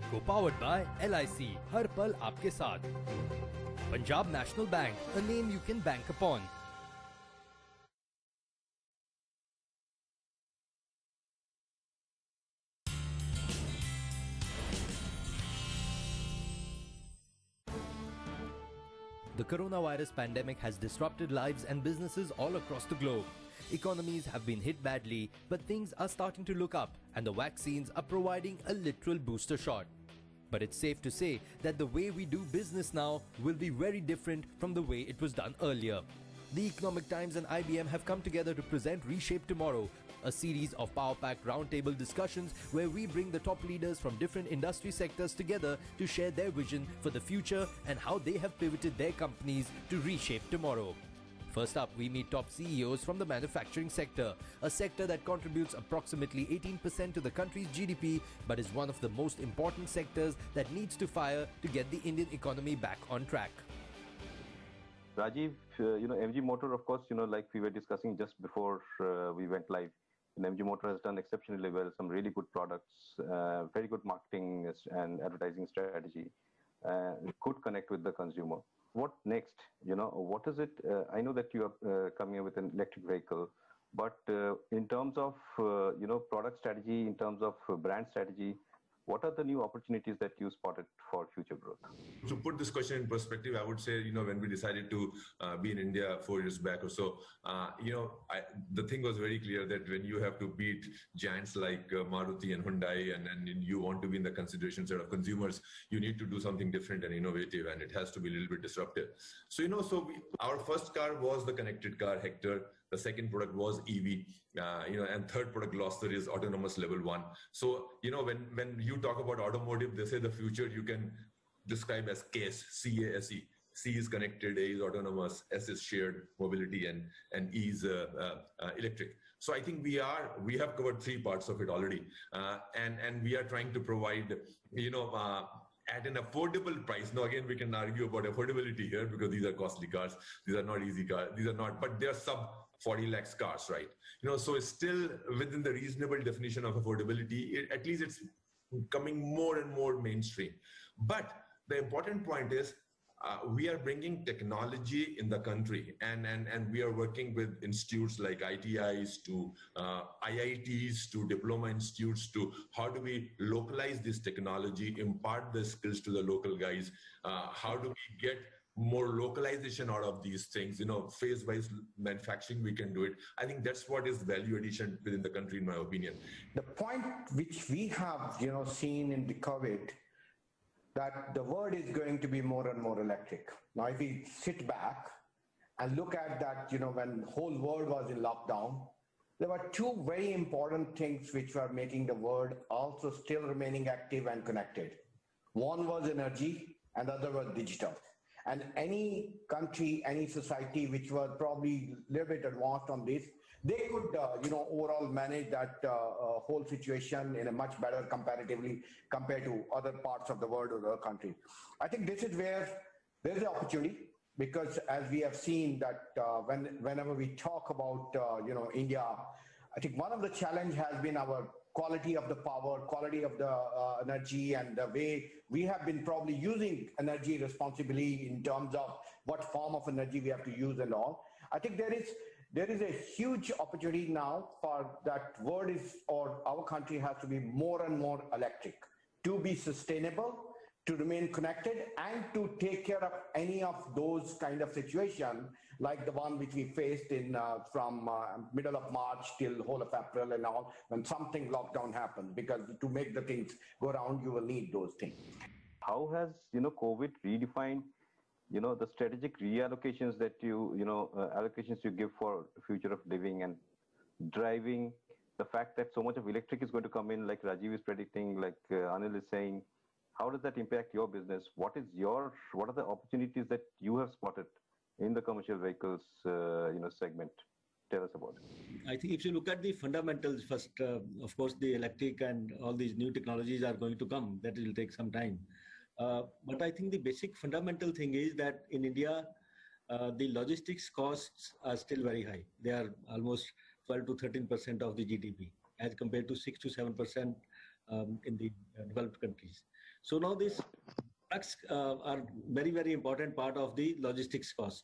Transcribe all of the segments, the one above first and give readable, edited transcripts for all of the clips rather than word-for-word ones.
Co-powered by LIC, हर पल आपके साथ. Punjab National Bank, a name you can bank upon. The coronavirus pandemic has disrupted lives and businesses all across the globe. Economies have been hit badly, but things are starting to look up and the vaccines are providing a literal booster shot. But it's safe to say that the way we do business now will be very different from the way it was done earlier. The Economic Times and IBM have come together to present Reshape Tomorrow, a series of power-packed roundtable discussions where we bring the top leaders from different industry sectors together to share their vision for the future and how they have pivoted their companies to reshape tomorrow. First up, we meet top CEOs from the manufacturing sector, a sector that contributes approximately 18% to the country's GDP, but is one of the most important sectors that needs to fire to get the Indian economy back on track. Rajiv, MG Motor, of course, like we were discussing just before we went live, MG Motor has done exceptionally well, some really good products, very good marketing and advertising strategy, could connect with the consumer. What next? What is it? I know that you are coming up with an electric vehicle, but in terms of, product strategy, in terms of brand strategy, what are the new opportunities that you spotted for future growth? To put this question in perspective, I would say, when we decided to be in India 4 years back or so, the thing was very clear that when you have to beat giants like Maruti and Hyundai, and you want to be in the consideration set of consumers, you need to do something different and innovative, and it has to be a little bit disruptive. So, our first car was the connected car, Hector. The second product was EV, and third product, Gloster, is autonomous level 1. So, when you talk about automotive, they say the future you can describe as CASE, C-A-S-E. C is connected, A is autonomous, S is shared mobility, and E is electric. So I think we have covered 3 parts of it already, and we are trying to provide, at an affordable price. Now, again, we can argue about affordability here because these are costly cars. These are not easy cars. These are not, but they are sub 40 lakhs cars, right? So it's still within the reasonable definition of affordability. At least it's becoming more and more mainstream. But the important point is we are bringing technology in the country, and we are working with institutes like ITIs to IITs to diploma institutes to how do we localize this technology, impart the skills to the local guys, how do we get more localization out of these things, phase-wise manufacturing, we can do it. I think that's what is value addition within the country, in my opinion. The point which we have, seen in the COVID, that the world is going to be more and more electric. Now, if we sit back and look at that, when the whole world was in lockdown, there were 2 very important things which were making the world also still remaining active and connected. One was energy and the other was digital. And any country, any society which was probably a little bit advanced on this, they could, overall manage that whole situation in a much better comparatively compared to other parts of the world or other countries. I think this is where there's an opportunity, because as we have seen that whenever we talk about, India, I think one of the challenge has been our quality of the power, quality of the energy, and the way we have been probably using energy responsibly in terms of what form of energy we have to use and all. I think there is a huge opportunity now for that world is, or our country has to be more and more electric to be sustainable, to remain connected, and to take care of any of those kind of situation like the one which we faced in from middle of March till whole of April and all, when something lockdown happened, because to make the things go around, you will need those things. How has, COVID redefined, the strategic reallocations that allocations you give for future of living and driving the fact that so much of electric is going to come in, like Rajiv is predicting, like Anil is saying? How does that impact your business? What are the opportunities that you have spotted in the commercial vehicles, segment? Tell us about it. I think if you look at the fundamentals first, of course, the electric and all these new technologies are going to come. That will take some time. But I think the basic fundamental thing is that in India, the logistics costs are still very high. They are almost 12 to 13% of the GDP, as compared to 6 to 7% in the developed countries. So now these trucks are very, very important part of the logistics cost.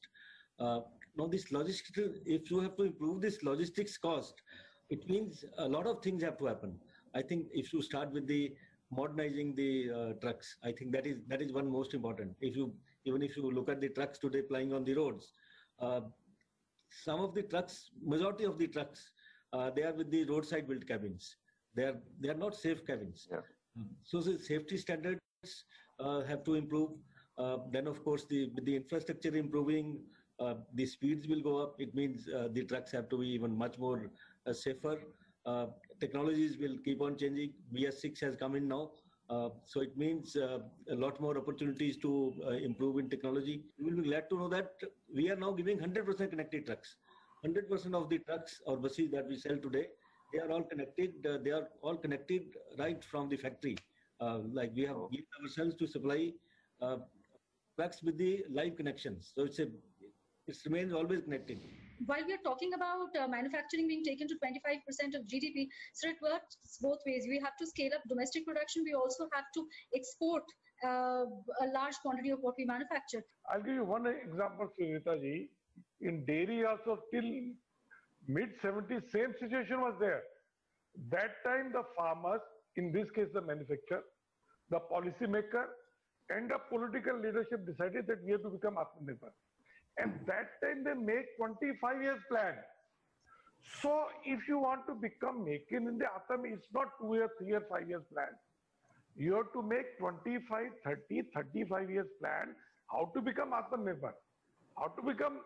Now this logistics, if you have to improve this logistics cost, it means a lot of things have to happen. I think if you start with the modernizing the trucks, I think that is one most important. Even if you look at the trucks today plying on the roads, some of the trucks, majority of the trucks, they are with the roadside built cabins. They are not safe cabins. Yeah. So the safety standards have to improve. Then of course with the infrastructure improving, the speeds will go up. It means the trucks have to be even much more safer. Technologies will keep on changing. BS6 has come in now. So it means a lot more opportunities to improve in technology. You will be glad to know that we are now giving 100% connected trucks. 100% of the trucks or buses that we sell today, they are all connected. They are all connected right from the factory. Like we have given ourselves to supply trucks with the live connections. So it remains always connected. While we are talking about manufacturing being taken to 25% of GDP, so it works both ways. We have to scale up domestic production. We also have to export a large quantity of what we manufacture. I'll give you one example, Sujita ji. In dairy also till mid-70s, same situation was there. That time the farmers, in this case the manufacturer, the policymaker and the political leadership decided that we have to become Atmanirbhar. And that time they make 25 years plan. So if you want to become Make in India, it's not 2 years, 3 years, 5 years plan. You have to make 25, 30, 35 years plan how to become Atmanirbhar, how to become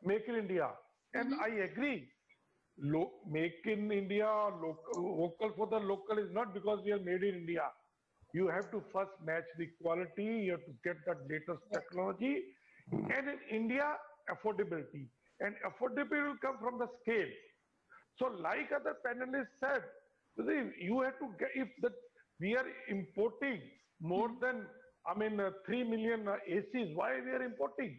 Make in India. And I agree, Make in India, vocal for the local is not because we are made in India. You have to first match the quality, you have to get that latest technology. And in India, affordability. And affordability will come from the scale. So like other panelists said, you have to get, we are importing more than, 3 million ACs, why we are importing?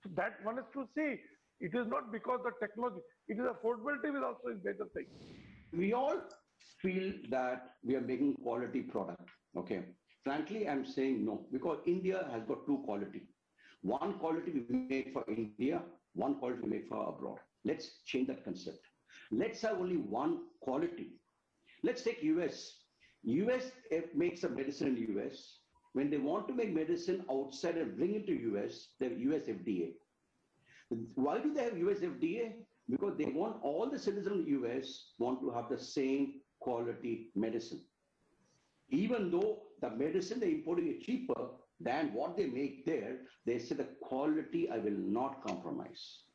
So that one is to see. It is not because the technology, it is affordability is also a better thing. We all feel that we are making quality product, okay? Frankly, I'm saying no, because India has got two quality. One quality we make for India, one quality we make for abroad. Let's change that concept. Let's have only one quality. Let's take US. US makes a medicine in the US. When they want to make medicine outside and bring it to US, they have US FDA. Why do they have US FDA? Because they want all the citizens of the US want to have the same quality medicine. Even though the medicine they're importing is cheaper than what they make there, they say the quality I will not compromise.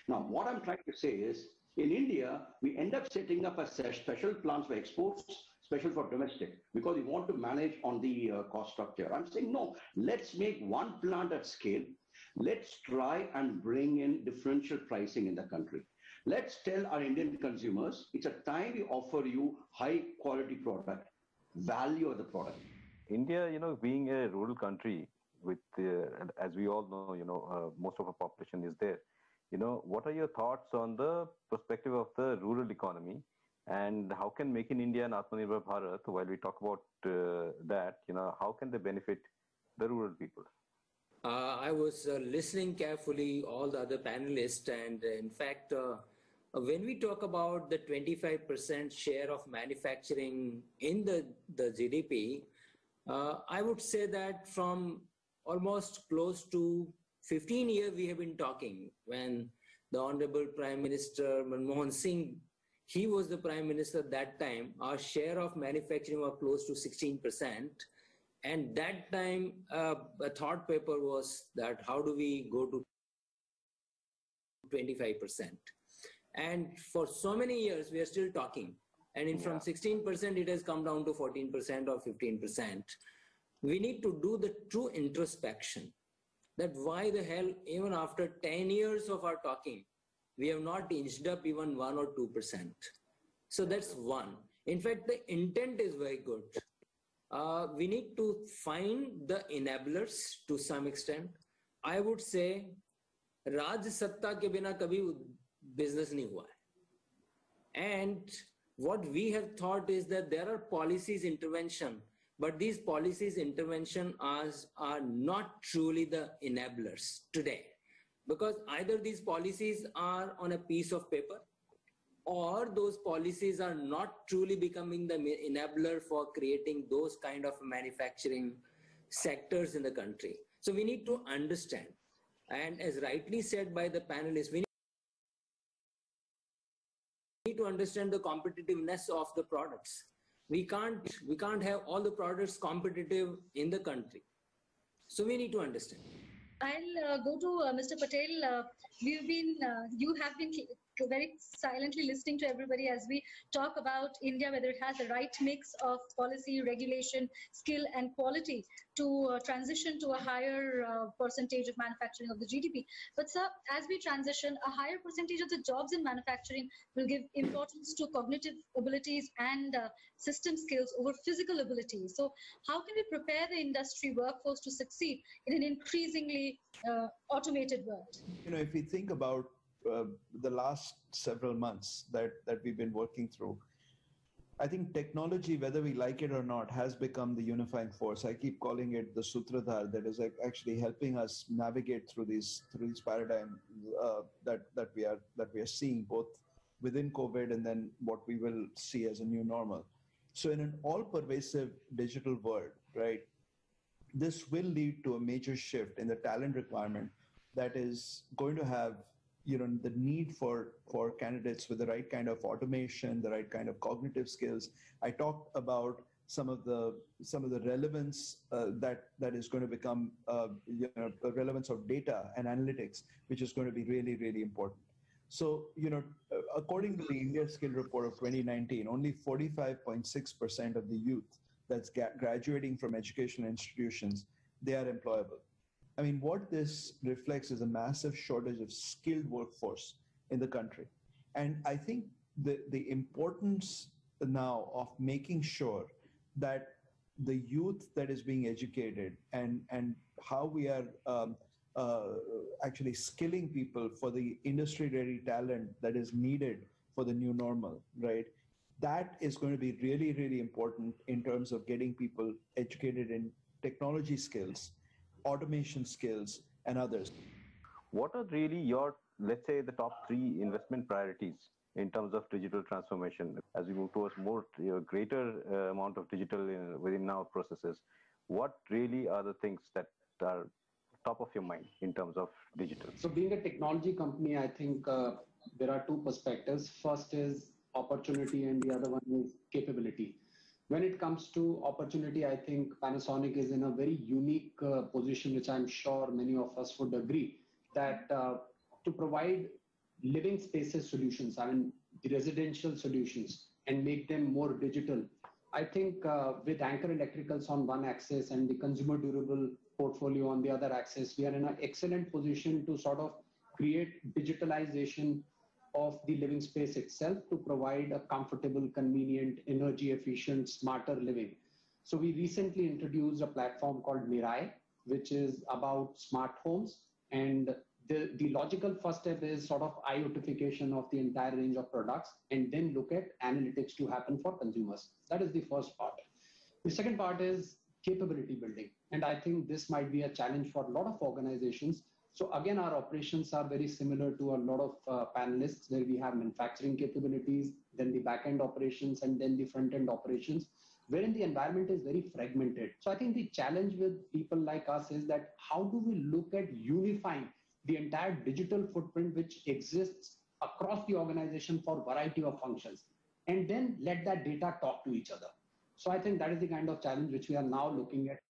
Now, what I'm trying to say is, in India, we end up setting up a special plans for exports, special for domestic, because we want to manage on the cost structure. I'm saying, no, let's make one plant at scale. Let's try and bring in differential pricing in the country. Let's tell our Indian consumers, it's a time we offer you high quality product, value of the product. India, being a rural country with, as we all know, most of our population is there. What are your thoughts on the perspective of the rural economy, and how can Make in India and Atmanirbhar Bharat, while we talk about that, how can they benefit the rural people? I was listening carefully all the other panelists, and in fact, when we talk about the 25% share of manufacturing in the GDP, I would say that from almost close to 15 years we have been talking. When the Honorable Prime Minister Manmohan Singh, he was the Prime Minister at that time, our share of manufacturing was close to 16%. And that time, a thought paper was that how do we go to 25%? And for so many years, we are still talking. And from 16%, it has come down to 14% or 15%. We need to do the true introspection. That why the hell, even after 10 years of our talking, we have not inched up even 1 or 2%. So that's one. In fact, the intent is very good. We need to find the enablers to some extent. I would say, Raj Satta ke bina kabhi business nahi hua hai. And what we have thought is that there are policies intervention but these policies intervention are not truly the enablers today, because either these policies are on a piece of paper, or those policies are not truly becoming the enabler for creating those kind of manufacturing sectors in the country. So we need to understand, and as rightly said by the panelists, we need to understand the competitiveness of the products. We can't have all the products competitive in the country. So we need to understand. I'll go to Mr. Patel. You have been very silently listening to everybody as we talk about India, whether it has the right mix of policy, regulation, skill, and quality to transition to a higher percentage of manufacturing of the GDP. But sir, as we transition, a higher percentage of the jobs in manufacturing will give importance to cognitive abilities and system skills over physical abilities. So how can we prepare the industry workforce to succeed in an increasingly automated world? You know, if we think about the last several months that we've been working through, I think technology, whether we like it or not, has become the unifying force. I keep calling it the Sutradhar that is actually helping us navigate through these paradigms that we are seeing, both within COVID and then what we will see as a new normal. So in an all-pervasive digital world, right, this will lead to a major shift in the talent requirement that is going to have, you know, the need for candidates with the right kind of automation, the right kind of cognitive skills. I talked about some of the relevance that is going to become, you know, the relevance of data and analytics, which is going to be really, really important. So, you know, according to the India Skill Report of 2019, only 45.6% of the youth that's graduating from educational institutions, they are employable. I mean, what this reflects is a massive shortage of skilled workforce in the country. And I think the importance now of making sure that the youth that is being educated and how we are actually skilling people for the industry-ready talent that is needed for the new normal, right? That is going to be really, really important in terms of getting people educated in technology skills, automation skills, and others. What are really your, let's say, the top 3 investment priorities in terms of digital transformation as we move towards more greater amount of digital within our processes? What really are the things that are top of your mind in terms of digital? So being a technology company, I think there are 2 perspectives. First is opportunity and the other one is capability. When it comes to opportunity, I think Panasonic is in a very unique position, which I'm sure many of us would agree, that to provide living spaces solutions, I mean, the residential solutions, and make them more digital. I think with Anchor Electricals on one axis and the consumer durable portfolio on the other axis, we are in an excellent position to sort of create digitalization of the living space itself to provide a comfortable, convenient, energy efficient, smarter living. So we recently introduced a platform called Mirai, which is about smart homes. And the logical first step is sort of IoTification of the entire range of products, and then look at analytics to happen for consumers. That is the first part. The second part is capability building. And I think this might be a challenge for a lot of organizations. So again, our operations are very similar to a lot of panelists, where we have manufacturing capabilities, then the back-end operations, and then the front-end operations, wherein the environment is very fragmented. So I think the challenge with people like us is that how do we look at unifying the entire digital footprint which exists across the organization for a variety of functions, and then let that data talk to each other. So I think that is the kind of challenge which we are now looking at.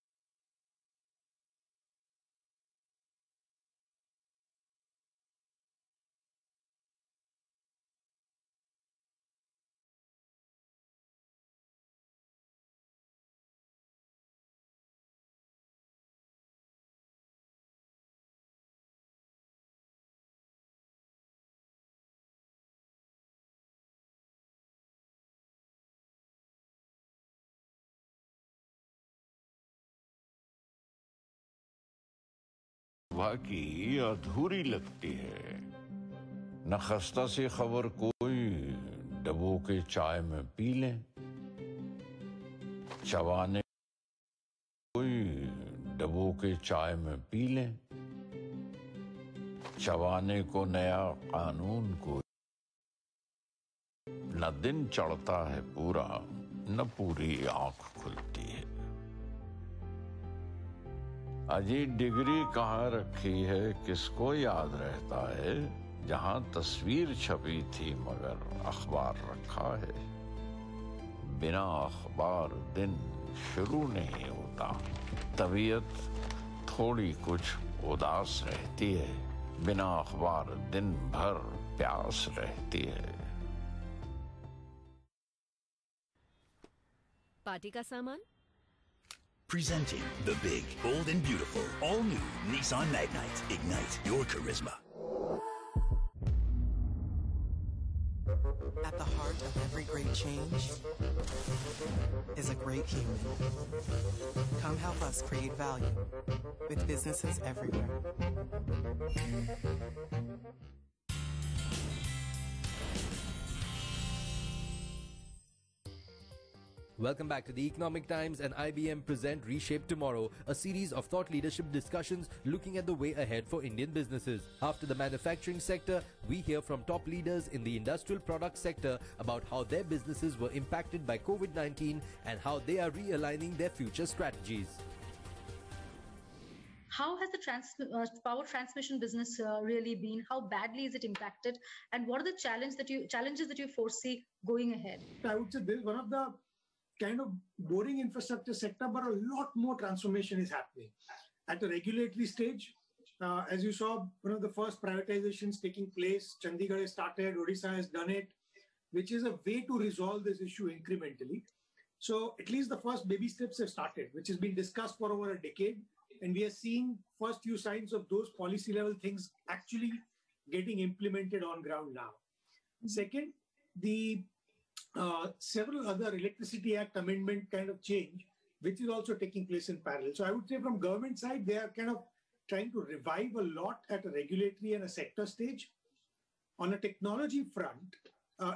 की अधूरी लगती है। न खस्ता से खबर कोई डबो के चाय में पी लें, चबाने डबो के चाय में पी लें। चबाने को नया कानून को न दिन चढ़ता है पूरा, न पूरी आंख खुलती है। अजी डिग्री कहाँ रखी है किसको याद रहता है, जहां तस्वीर छपी थी मगर अखबार रखा है। बिना अखबार दिन शुरू नहीं होता, तबीयत थोड़ी कुछ उदास रहती है। बिना अखबार दिन भर प्यास रहती है। पार्टी का सामान? Presenting the big, bold and beautiful, all-new Nissan Magnite. Ignite your charisma. At the heart of every great change is a great human. Come help us create value with businesses everywhere. Welcome back to the Economic Times and IBM present Reshape Tomorrow, a series of thought leadership discussions looking at the way ahead for Indian businesses. After the manufacturing sector, we hear from top leaders in the industrial product sector about how their businesses were impacted by COVID-19 and how they are realigning their future strategies. How has the power transmission business really been? How badly is it impacted? And what are the challenges that you foresee going ahead? I would say this is one of the kind of boring infrastructure sector, but a lot more transformation is happening. At the regulatory stage, as you saw, one of the first privatizations taking place, Chandigarh has started, Odisha has done it, which is a way to resolve this issue incrementally. So at least the first baby steps have started, which has been discussed for over a decade. And we are seeing first few signs of those policy level things actually getting implemented on ground now. Second, the several other Electricity Act amendment kind of change, which is also taking place in parallel. So I would say from government side, they are kind of trying to revive a lot at a regulatory and a sector stage. On a technology front,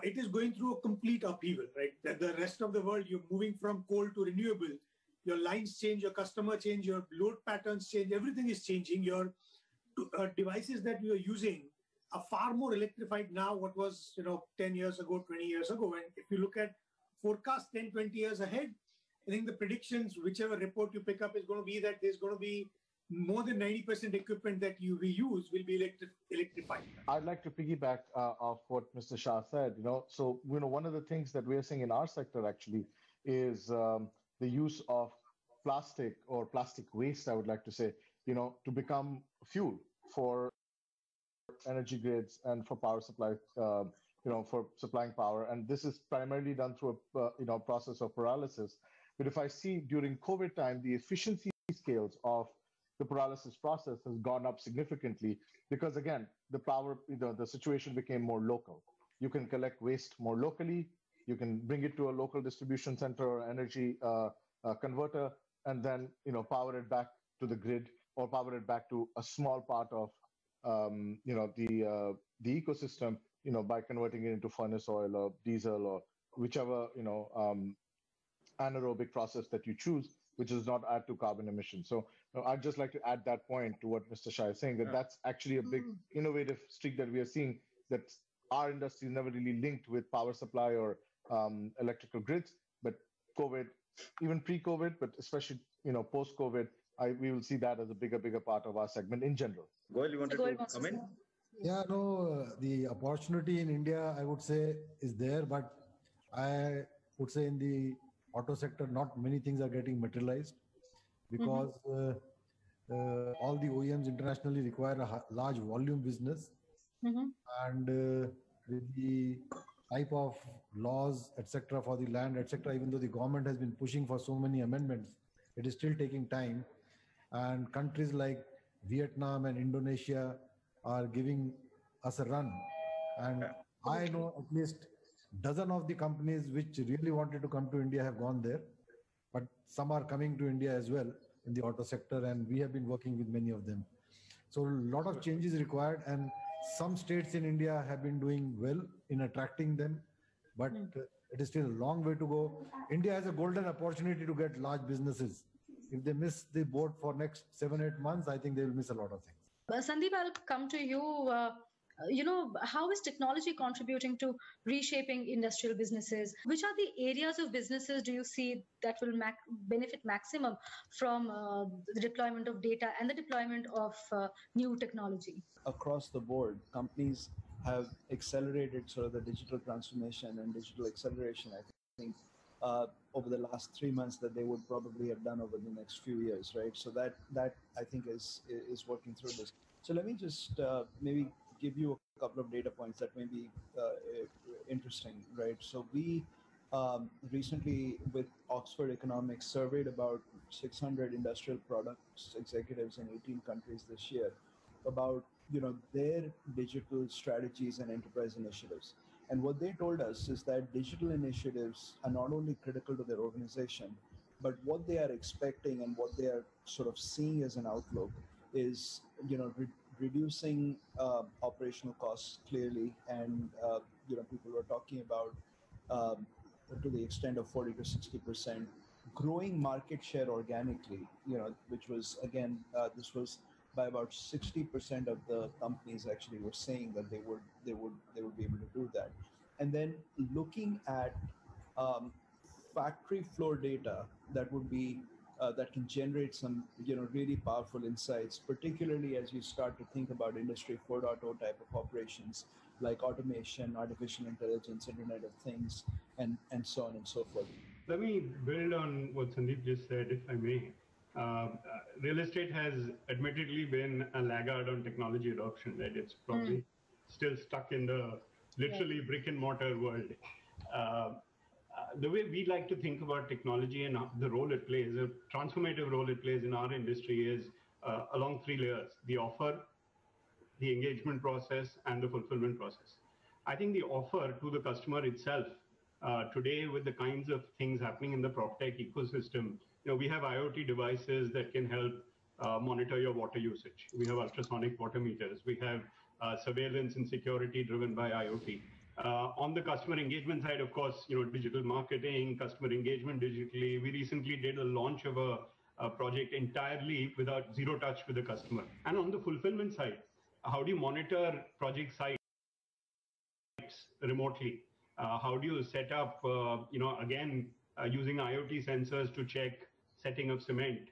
it is going through a complete upheaval, right? The rest of the world, you're moving from coal to renewable. Your lines change, your customer change, your load patterns change, everything is changing. Your devices that you are using are far more electrified now what was 10 years ago, 20 years ago. And if you look at forecast 10, 20 years ahead, I think the predictions, whichever report you pick up, is going to be that there's going to be more than 90% equipment that we use will be electrified. I'd like to piggyback off what Mr. Shah said. So one of the things that we are seeing in our sector actually is the use of plastic or plastic waste, I would like to say, to become fuel for energy grids and for power supply, for supplying power. And this is primarily done through a process of pyrolysis. But if I see during COVID time, the efficiency scales of the pyrolysis process has gone up significantly because, again, the power, the situation became more local. You can collect waste more locally. You can bring it to a local distribution center or energy converter, and then power it back to the grid or power it back to a small part of the ecosystem, by converting it into furnace oil or diesel or whichever anaerobic process that you choose, which does not add to carbon emissions. So I'd just like to add that point to what Mr. Shah is saying, that that's actually a big innovative streak that we are seeing, that our industry is never really linked with power supply or electrical grids. But COVID, even pre-COVID, but especially post-COVID, we will see that as a bigger part of our segment in general. Goel, you wanted to come in? Yeah, no, the opportunity in India, I would say, is there, but I would say in the auto sector, not many things are getting materialized because all the OEMs internationally require a large volume business. And with the type of laws, etc., for the land, etc., even though the government has been pushing for so many amendments, it is still taking time. And countries like Vietnam and Indonesia are giving us a run. And I know at least dozen of the companies which really wanted to come to India have gone there, but some are coming to India as well in the auto sector, and we have been working with many of them. So a lot of changes required, and some states in India have been doing well in attracting them, but it is still a long way to go. India has a golden opportunity to get large businesses if they miss the boat for next 7-8 months, I think they will miss a lot of things. Sandeep, I'll come to you. How is technology contributing to reshaping industrial businesses? Which are the areas of businesses do you see that will benefit maximum from the deployment of data and the deployment of new technology? Across the board, companies have accelerated sort of the digital transformation and digital acceleration, I think, over the last 3 months that they would probably have done over the next few years, right? So that I think is working through this. So let me just maybe give you a couple of data points that may be interesting, right? So we recently with Oxford Economics surveyed about 600 industrial products executives in 18 countries this year about their digital strategies and enterprise initiatives. And what they told us is that digital initiatives are not only critical to their organization, but what they are expecting and what they are sort of seeing as an outlook is reducing operational costs clearly, and people were talking about to the extent of 40 to 60%, growing market share organically, which was again this was by about 60% of the companies actually were saying that they would be able to do that, and then looking at factory floor data that would be that can generate some really powerful insights, particularly as you start to think about Industry 4.0 type of operations like automation, artificial intelligence, Internet of Things, and so on and so forth. Let me build on what Sandeep just said, if I may. Real estate has admittedly been a laggard on technology adoption, right? It's probably still stuck in the literally brick and mortar world. The way we like to think about technology and the role it plays, a transformative role it plays in our industry is along 3 layers: the offer, the engagement process, and the fulfillment process. I think the offer to the customer itself, today with the kinds of things happening in the PropTech ecosystem, we have IoT devices that can help monitor your water usage. We have ultrasonic water meters. We have surveillance and security driven by IoT. On the customer engagement side, of course, digital marketing, customer engagement digitally. We recently did a launch of a project entirely without zero touch with the customer. And on the fulfillment side, how do you monitor project sites remotely? How do you set up, using IoT sensors to check setting of cement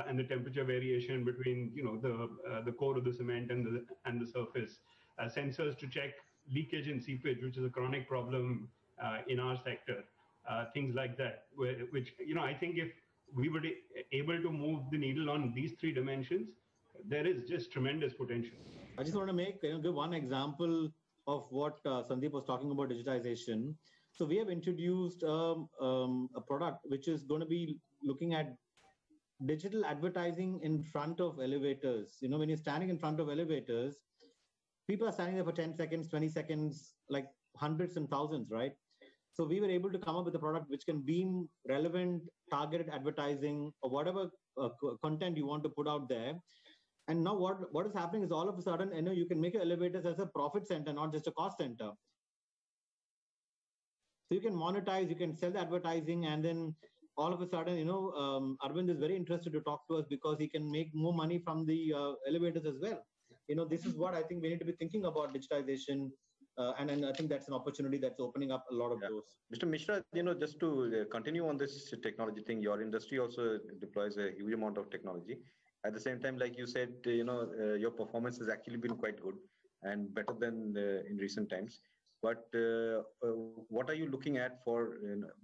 and the temperature variation between, the core of the cement and the surface. Sensors to check leakage and seepage, which is a chronic problem in our sector. Things like that, which, I think if we were able to move the needle on these 3 dimensions, there is just tremendous potential. I just want to give one example of what Sandeep was talking about digitization. So we have introduced a product which is going to be looking at digital advertising in front of elevators. When you're standing in front of elevators, people are standing there for 10 seconds, 20 seconds, like hundreds and thousands, right? So we were able to come up with a product which can beam relevant, targeted advertising or whatever content you want to put out there. And now what is happening is all of a sudden, you can make your elevators as a profit center, not just a cost center. So you can monetize, you can sell the advertising, and then all of a sudden, Arvind is very interested to talk to us because he can make more money from the elevators as well. This is what I think we need to be thinking about digitization. And I think that's an opportunity that's opening up a lot of doors. Mr. Mishra, just to continue on this technology thing, your industry also deploys a huge amount of technology. At the same time, like you said, your performance has actually been quite good and better than in recent times. But what are you looking at for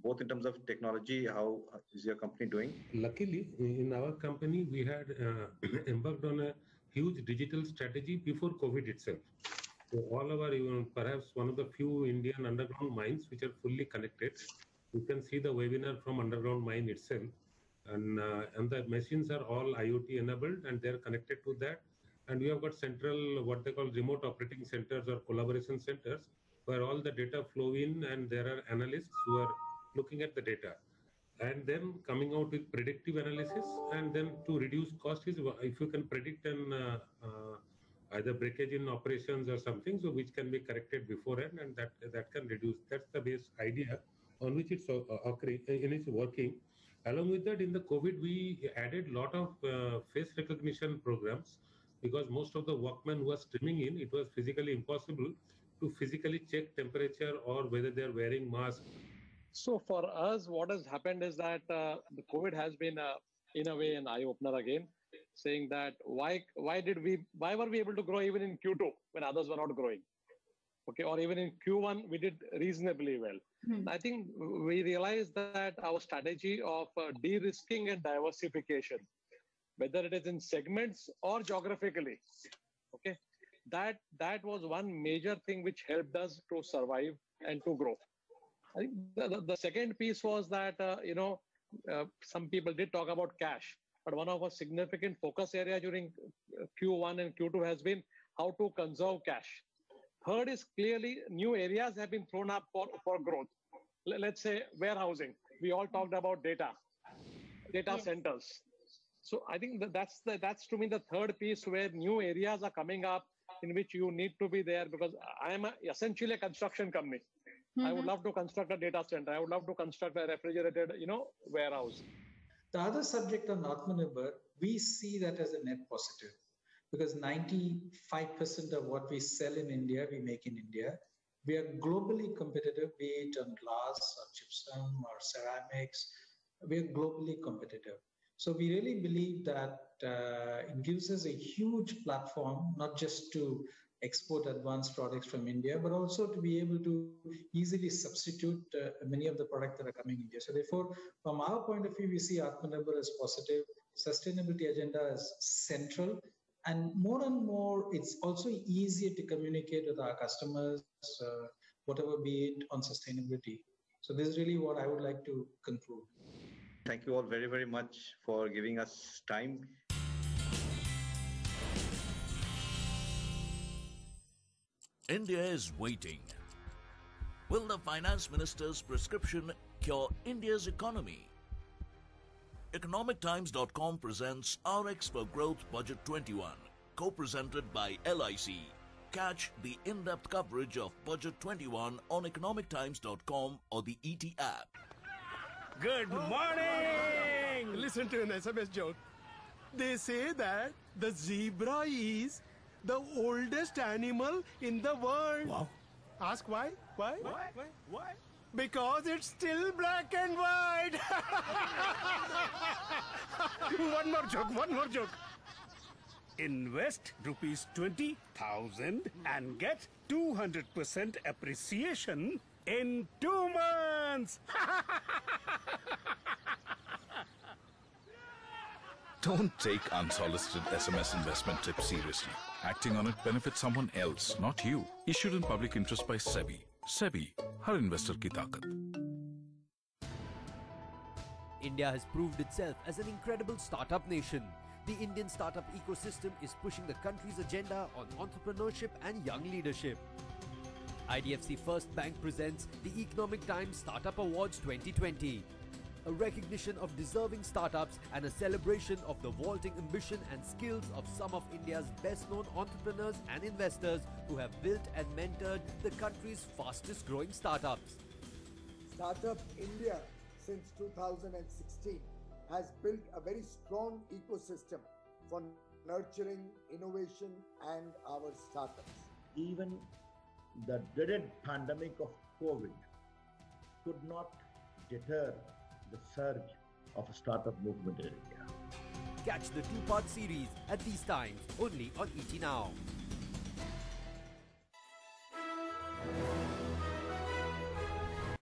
both in terms of technology? How is your company doing? Luckily, in our company, we had embarked on a huge digital strategy before COVID itself. So all our, perhaps one of the few Indian underground mines which are fully connected. You can see the webinar from underground mine itself. And the machines are all IoT enabled and they're connected to that. And we have got central, what they call remote operating centers or collaboration centers, where all the data flow in and there are analysts who are looking at the data. And then coming out with predictive analysis, and then to reduce cost is if you can predict an either breakage in operations or something, so which can be corrected beforehand, and that can reduce. That's the base idea on which it's occurring, and it's working. Along with that, in the COVID, we added a lot of face recognition programs because most of the workmen who are streaming in, it was physically impossible to physically check temperature or whether they are wearing masks. So for us, what has happened is that the COVID has been, in a way, an eye-opener again, saying that why were we able to grow even in Q2 when others were not growing? Okay, or even in Q1, we did reasonably well. I think we realized that our strategy of de-risking and diversification, whether it is in segments or geographically, okay, that was one major thing which helped us to survive and to grow. I think the second piece was that, some people did talk about cash, but one of our significant focus area during Q1 and Q2 has been how to conserve cash. Third is clearly new areas have been thrown up for growth. Let's say warehousing. We all talked about data centers. So I think that's to me the third piece where new areas are coming up in which you need to be there, because I am essentially a construction company. I would love to construct a data center. I would love to construct a refrigerated, warehouse. The other subject on Atmanirbhar, we see that as a net positive because 95% of what we sell in India, we make in India. We are globally competitive, be it on glass or gypsum or ceramics. We are globally competitive. So we really believe that it gives us a huge platform, not just to export advanced products from India, but also to be able to easily substitute many of the products that are coming in India. So therefore, from our point of view, we see Atmanirbhar as positive. Sustainability agenda is central. And more, it's also easier to communicate with our customers, whatever be it on sustainability. So this is really what I would like to conclude. Thank you all very, very much for giving us time. India is waiting. Will the finance minister's prescription cure India's economy? EconomicTimes.com presents RX for Growth Budget 21, co-presented by LIC. Catch the in-depth coverage of Budget 21 on EconomicTimes.com or the ET app. Good morning! Listen to an SMS joke. They say that the zebra is the oldest animal in the world. Wow. Ask why? Why? Why? Because it's still black and white. One more joke. Invest rupees 20,000 and get 200% appreciation in 2 months. Don't take unsolicited SMS investment tips seriously. Acting on it benefits someone else, not you. Issued in public interest by SEBI. SEBI, her investor की ताकत. India has proved itself as an incredible startup nation. The Indian startup ecosystem is pushing the country's agenda on entrepreneurship and young leadership. IDFC First Bank presents the Economic Times Startup Awards 2020. A recognition of deserving startups and a celebration of the vaulting ambition and skills of some of India's best-known entrepreneurs and investors who have built and mentored the country's fastest-growing startups. Startup India since 2016 has built a very strong ecosystem for nurturing innovation and our startups. Even the dreaded pandemic of COVID could not deter the surge of a startup movement in India. Catch the 2-part series at these times only on ET Now.